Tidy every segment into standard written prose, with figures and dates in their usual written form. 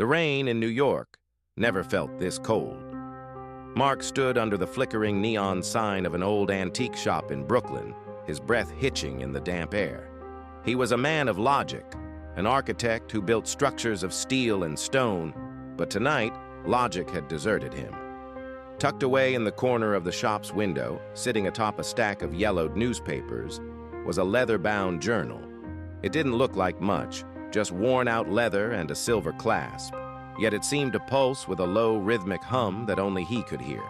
The rain in New York never felt this cold. Mark stood under the flickering neon sign of an old antique shop in Brooklyn, his breath hitching in the damp air. He was a man of logic, an architect who built structures of steel and stone, but tonight, logic had deserted him. Tucked away in the corner of the shop's window, sitting atop a stack of yellowed newspapers, was a leather-bound journal. It didn't look like much, just worn-out leather and a silver clasp, yet it seemed to pulse with a low, rhythmic hum that only he could hear.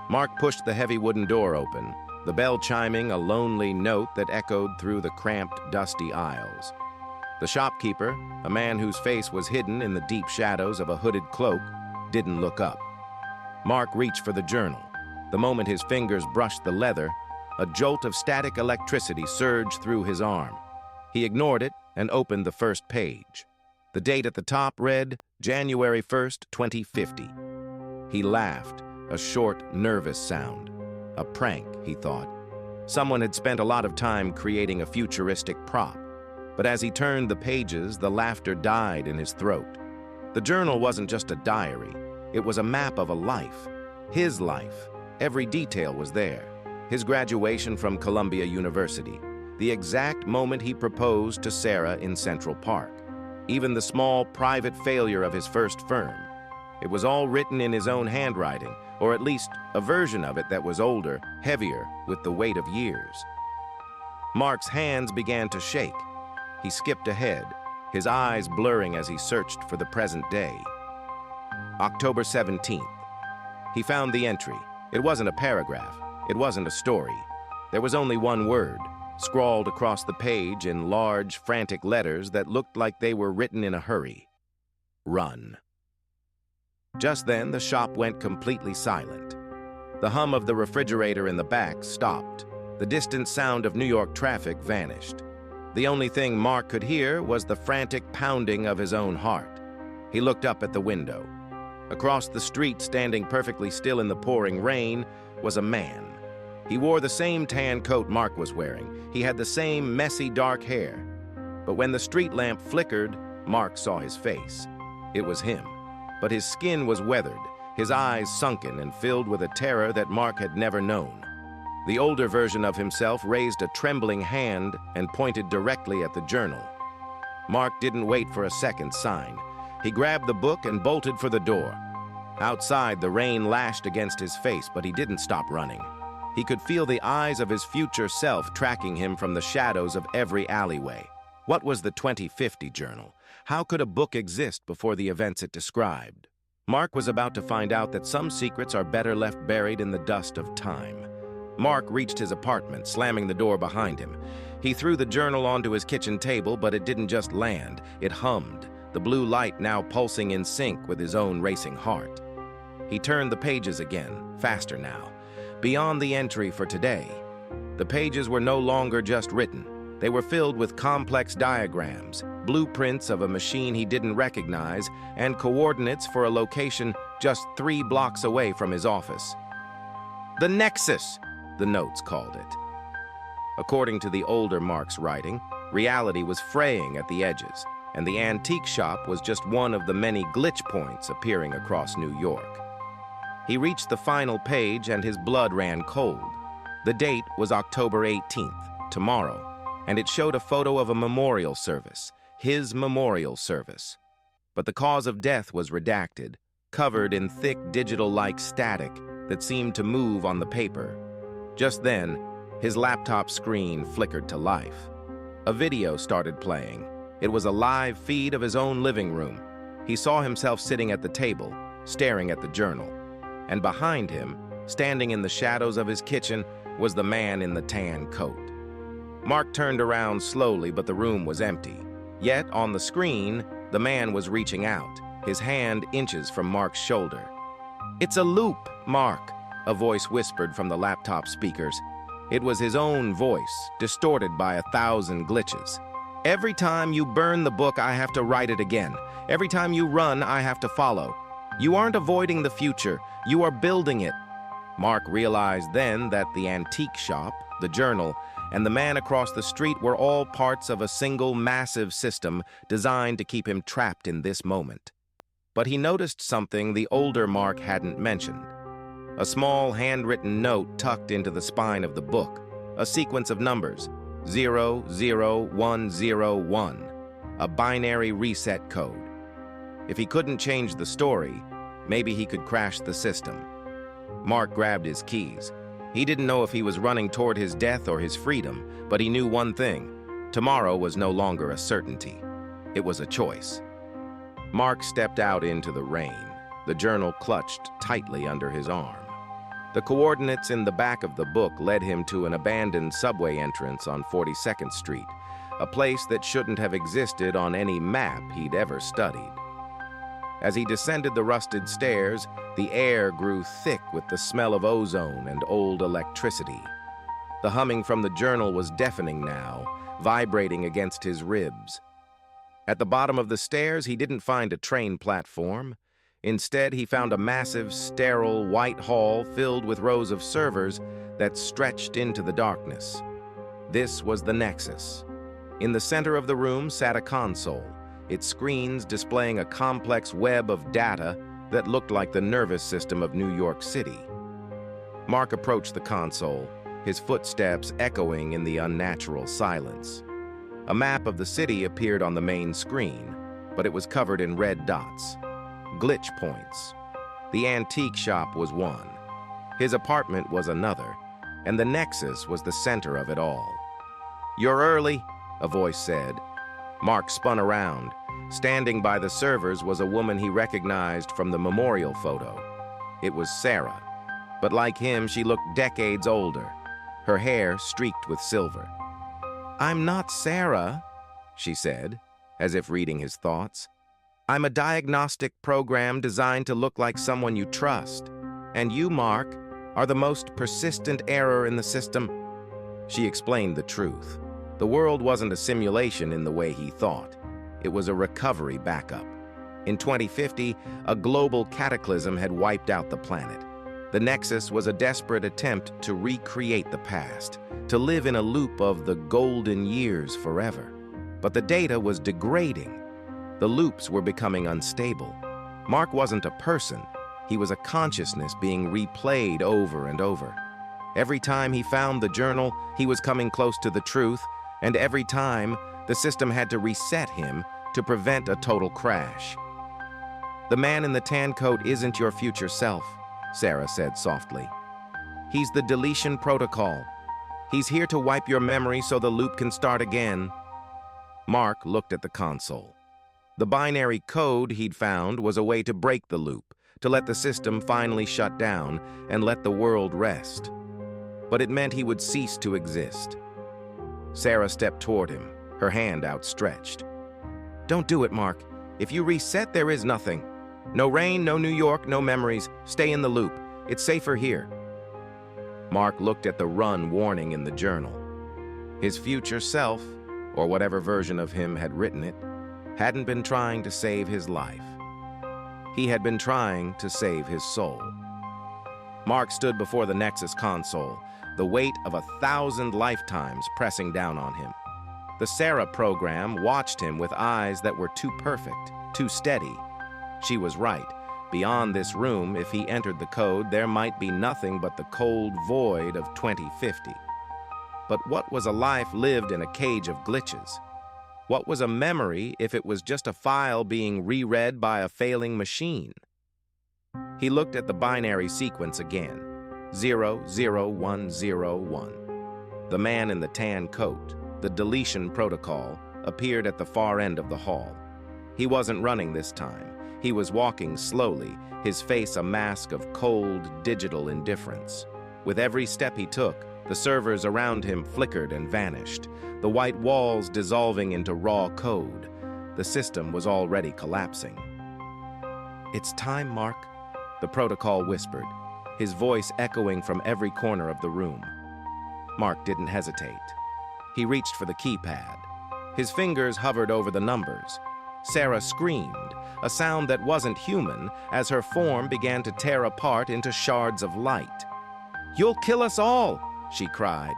Mark pushed the heavy wooden door open, the bell chiming a lonely note that echoed through the cramped, dusty aisles. The shopkeeper, a man whose face was hidden in the deep shadows of a hooded cloak, didn't look up. Mark reached for the journal. The moment his fingers brushed the leather, a jolt of static electricity surged through his arm. He ignored it and opened the first page. The date at the top read January 1st, 2050. He laughed, a short, nervous sound. A prank, he thought. Someone had spent a lot of time creating a futuristic prop. But as he turned the pages, the laughter died in his throat. The journal wasn't just a diary. It was a map of a life. His life. Every detail was there. His graduation from Columbia University. The exact moment he proposed to Sarah in Central Park. Even the small, private failure of his first firm. It was all written in his own handwriting, or at least a version of it that was older, heavier, with the weight of years. Mark's hands began to shake. He skipped ahead, his eyes blurring as he searched for the present day. October 17th. He found the entry. It wasn't a paragraph. It wasn't a story. There was only one word, scrawled across the page in large, frantic letters that looked like they were written in a hurry. Run. Just then, the shop went completely silent. The hum of the refrigerator in the back stopped. The distant sound of New York traffic vanished. The only thing Mark could hear was the frantic pounding of his own heart. He looked up at the window. Across the street, standing perfectly still in the pouring rain, was a man. He wore the same tan coat Mark was wearing. He had the same messy dark hair. But when the street lamp flickered, Mark saw his face. It was him. But his skin was weathered, his eyes sunken and filled with a terror that Mark had never known. The older version of himself raised a trembling hand and pointed directly at the journal. Mark didn't wait for a second sign. He grabbed the book and bolted for the door. Outside, the rain lashed against his face, but he didn't stop running. He could feel the eyes of his future self tracking him from the shadows of every alleyway. What was the 2050 journal? How could a book exist before the events it described? Mark was about to find out that some secrets are better left buried in the dust of time. Mark reached his apartment, slamming the door behind him. He threw the journal onto his kitchen table, but it didn't just land. It hummed, the blue light now pulsing in sync with his own racing heart. He turned the pages again, faster now. Beyond the entry for today, the pages were no longer just written. They were filled with complex diagrams, blueprints of a machine he didn't recognize, and coordinates for a location just 3 blocks away from his office. The Nexus, the notes called it. According to the older Mark's writing, reality was fraying at the edges, and the antique shop was just one of the many glitch points appearing across New York. He reached the final page and his blood ran cold. The date was October 18th, tomorrow, and it showed a photo of a memorial service, his memorial service. But the cause of death was redacted, covered in thick digital-like static that seemed to move on the paper. Just then, his laptop screen flickered to life. A video started playing. It was a live feed of his own living room. He saw himself sitting at the table, staring at the journal. And behind him, standing in the shadows of his kitchen, was the man in the tan coat. Mark turned around slowly, but the room was empty. Yet, on the screen, the man was reaching out, his hand inches from Mark's shoulder. "It's a loop, Mark," a voice whispered from the laptop speakers. It was his own voice, distorted by 1,000 glitches. "Every time you burn the book, I have to write it again. Every time you run, I have to follow. You aren't avoiding the future, you are building it." Mark realized then that the antique shop, the journal, and the man across the street were all parts of a single massive system designed to keep him trapped in this moment. But he noticed something the older Mark hadn't mentioned. A small handwritten note tucked into the spine of the book, a sequence of numbers, 00101, a binary reset code. If he couldn't change the story, maybe he could crash the system. Mark grabbed his keys. He didn't know if he was running toward his death or his freedom, but he knew one thing: tomorrow was no longer a certainty. It was a choice. Mark stepped out into the rain, the journal clutched tightly under his arm. The coordinates in the back of the book led him to an abandoned subway entrance on 42nd Street, a place that shouldn't have existed on any map he'd ever studied. As he descended the rusted stairs, the air grew thick with the smell of ozone and old electricity. The humming from the journal was deafening now, vibrating against his ribs. At the bottom of the stairs, he didn't find a train platform. Instead, he found a massive, sterile, white hall filled with rows of servers that stretched into the darkness. This was the Nexus. In the center of the room sat a console, its screens displaying a complex web of data that looked like the nervous system of New York City. Mark approached the console, his footsteps echoing in the unnatural silence. A map of the city appeared on the main screen, but it was covered in red dots. Glitch points. The antique shop was one. His apartment was another, and the Nexus was the center of it all. "You're early," a voice said. Mark spun around. Standing by the servers was a woman he recognized from the memorial photo. It was Sarah, but like him, she looked decades older, her hair streaked with silver. "I'm not Sarah," she said, as if reading his thoughts. "I'm a diagnostic program designed to look like someone you trust. And you, Mark, are the most persistent error in the system." She explained the truth. The world wasn't a simulation in the way he thought. It was a recovery backup. In 2050, a global cataclysm had wiped out the planet. The Nexus was a desperate attempt to recreate the past, to live in a loop of the golden years forever. But the data was degrading. The loops were becoming unstable. Mark wasn't a person. He was a consciousness being replayed over and over. Every time he found the journal, he was coming close to the truth, and every time, the system had to reset him to prevent a total crash. "The man in the tan coat isn't your future self," Sarah said softly. "He's the Deletion Protocol. He's here to wipe your memory so the loop can start again." Mark looked at the console. The binary code he'd found was a way to break the loop, to let the system finally shut down and let the world rest. But it meant he would cease to exist. Sarah stepped toward him, her hand outstretched. "Don't do it, Mark. If you reset, there is nothing. No rain, no New York, no memories. Stay in the loop. It's safer here." Mark looked at the run warning in the journal. His future self, or whatever version of him had written it, hadn't been trying to save his life. He had been trying to save his soul. Mark stood before the Nexus console, the weight of 1,000 lifetimes pressing down on him. The Sarah program watched him with eyes that were too perfect, too steady. She was right. Beyond this room, if he entered the code, there might be nothing but the cold void of 2050. But what was a life lived in a cage of glitches? What was a memory if it was just a file being reread by a failing machine? He looked at the binary sequence again. 00101. The man in the tan coat, the Deletion Protocol, appeared at the far end of the hall. He wasn't running this time. He was walking slowly, his face a mask of cold, digital indifference. With every step he took, the servers around him flickered and vanished, the white walls dissolving into raw code. The system was already collapsing. "It's time, Mark," the protocol whispered, his voice echoing from every corner of the room. Mark didn't hesitate. He reached for the keypad. His fingers hovered over the numbers. Sarah screamed, a sound that wasn't human, as her form began to tear apart into shards of light. "You'll kill us all!" she cried.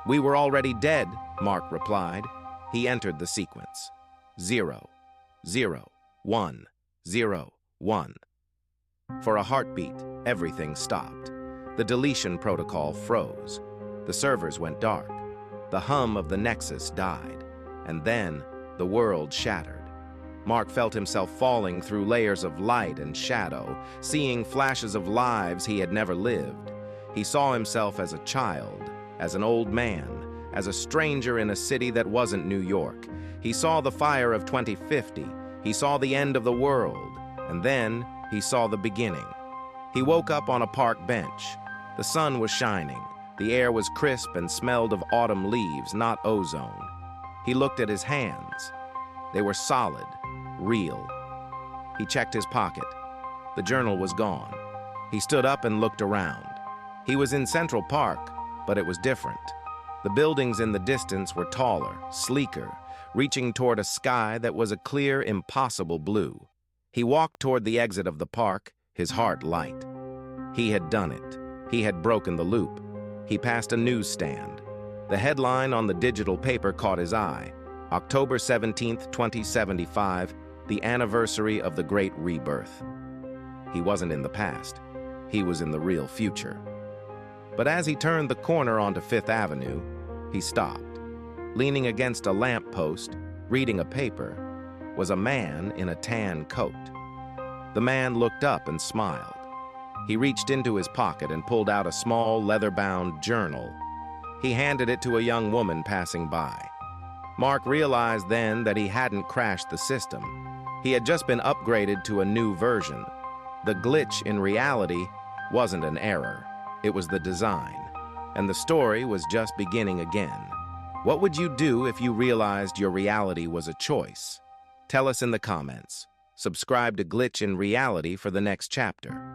"We were already dead," Mark replied. He entered the sequence. 0, 0, 1, 0, 1. For a heartbeat, everything stopped. The deletion protocol froze. The servers went dark. The hum of the Nexus died. And then, the world shattered. Mark felt himself falling through layers of light and shadow, seeing flashes of lives he had never lived. He saw himself as a child, as an old man, as a stranger in a city that wasn't New York. He saw the fire of 2050. He saw the end of the world. And then, he saw the beginning. He woke up on a park bench. The sun was shining. The air was crisp and smelled of autumn leaves, not ozone. He looked at his hands. They were solid, real. He checked his pocket. The journal was gone. He stood up and looked around. He was in Central Park, but it was different. The buildings in the distance were taller, sleeker, reaching toward a sky that was a clear, impossible blue. He walked toward the exit of the park, his heart light. He had done it. He had broken the loop. He passed a newsstand. The headline on the digital paper caught his eye. October 17th, 2075, the anniversary of the Great Rebirth. He wasn't in the past. He was in the real future. But as he turned the corner onto Fifth Avenue, he stopped. Leaning against a lamppost, reading a paper, was a man in a tan coat. The man looked up and smiled. He reached into his pocket and pulled out a small leather-bound journal. He handed it to a young woman passing by. Mark realized then that he hadn't crashed the system. He had just been upgraded to a new version. The glitch in reality wasn't an error. It was the design. And the story was just beginning again. What would you do if you realized your reality was a choice? Tell us in the comments. Subscribe to Glitch in Reality for the next chapter.